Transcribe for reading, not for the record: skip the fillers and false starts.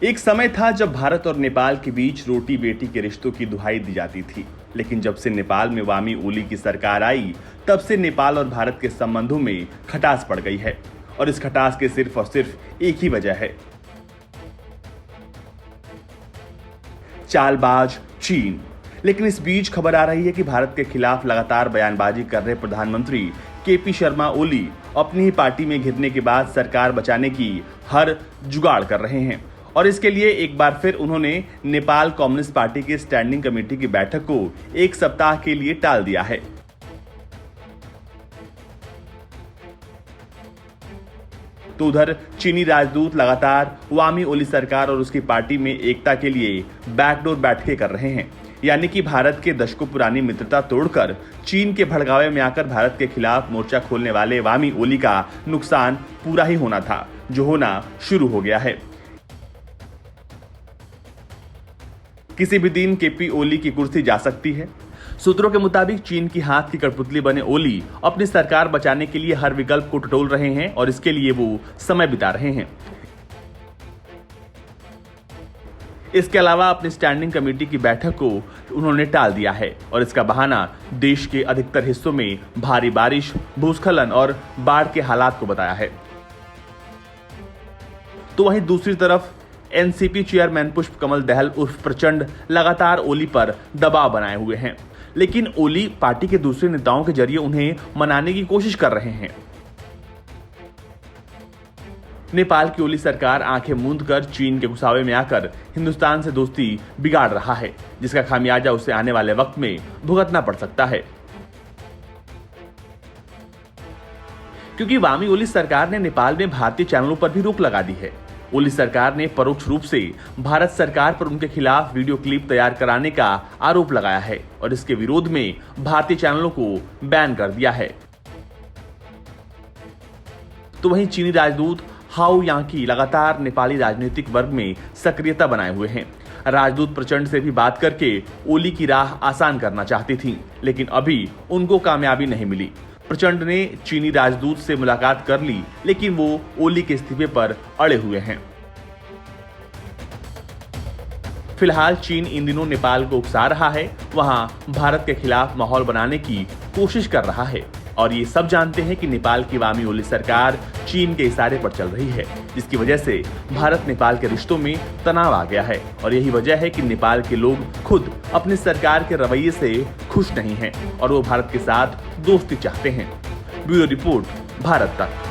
एक समय था जब भारत और नेपाल के बीच रोटी बेटी के रिश्तों की दुहाई दी जाती थी। लेकिन जब से नेपाल में वामी ओली की सरकार आई, तब से नेपाल और भारत के संबंधों में खटास पड़ गई है। और इस खटास के सिर्फ और सिर्फ एक ही वजह है, चालबाज चीन। लेकिन इस बीच खबर आ रही है कि भारत के खिलाफ लगातार बयानबाजी कर रहे प्रधानमंत्री केपी शर्मा ओली अपनी ही पार्टी में घिरने के बाद सरकार बचाने की हर जुगाड़ कर रहे हैं। और इसके लिए एक बार फिर उन्होंने नेपाल कम्युनिस्ट पार्टी की स्टैंडिंग कमेटी की बैठक को एक सप्ताह के लिए टाल दिया है। तो उधर चीनी राजदूत लगातार वामी ओली सरकार और उसकी पार्टी में एकता के लिए बैकडोर बैठकें कर रहे हैं। यानी कि भारत के दशकों पुरानी मित्रता तोड़कर चीन के भड़कावे में आकर भारत के खिलाफ मोर्चा खोलने वाले वामी ओली का नुकसान पूरा ही होना था, जो होना शुरू हो गया है। किसी भी दिन केपी ओली की कुर्सी जा सकती है। सूत्रों के मुताबिक चीन की हाथ की कठपुतली बने ओली अपनी सरकार बचाने के लिए हर विकल्प को टटोल रहे हैं और इसके लिए वो समय बिता रहे हैं। इसके अलावा अपनी स्टैंडिंग कमेटी की बैठक को उन्होंने टाल दिया है और इसका बहाना देश के अधिकतर हिस्सों में भारी बारिश, भूस्खलन और बाढ़ के हालात को बताया है। तो वहीं दूसरी तरफ एनसीपी चेयरमैन पुष्प कमल दहल उर्फ प्रचंड लगातार ओली पर दबाव बनाए हुए हैं। लेकिन ओली पार्टी के दूसरे नेताओं के जरिए उन्हें मनाने की कोशिश कर रहे हैं। नेपाल की ओली सरकार आंखें मूंद कर चीन के घुसावे में आकर हिंदुस्तान से दोस्ती बिगाड़ रहा है, जिसका खामियाजा उसे आने वाले वक्त में भुगतना पड़ सकता है। क्योंकि वामी ओली सरकार ने नेपाल में भारतीय चैनलों पर भी रोक लगा दी है। ओली सरकार ने परोक्ष रूप से भारत सरकार पर उनके खिलाफ वीडियो क्लिप तैयार कराने का आरोप लगाया है और इसके विरोध में भारतीय चैनलों को बैन कर दिया है। तो वहीं चीनी राजदूत हाउ यांकी लगातार नेपाली राजनीतिक वर्ग में सक्रियता बनाए हुए हैं। राजदूत प्रचंड से भी बात करके ओली की राह आसान करना चाहती थीं, लेकिन अभी उनको कामयाबी नहीं मिली। प्रचंड ने चीनी राजदूत से मुलाकात कर ली, लेकिन वो ओली के इस्तीफे पर अड़े हुए हैं। फिलहाल चीन इन दिनों नेपाल को उकसा रहा है, वहां भारत के खिलाफ माहौल बनाने की कोशिश कर रहा है। और ये सब जानते हैं कि नेपाल की वामी ओली सरकार चीन के इशारे पर चल रही है, जिसकी वजह से भारत नेपाल के रिश्तों में तनाव आ गया है। और यही वजह है कि नेपाल के लोग खुद अपनी सरकार के रवैये से खुश नहीं हैं और वो भारत के साथ दोस्ती चाहते हैं। ब्यूरो रिपोर्ट, भारत तक।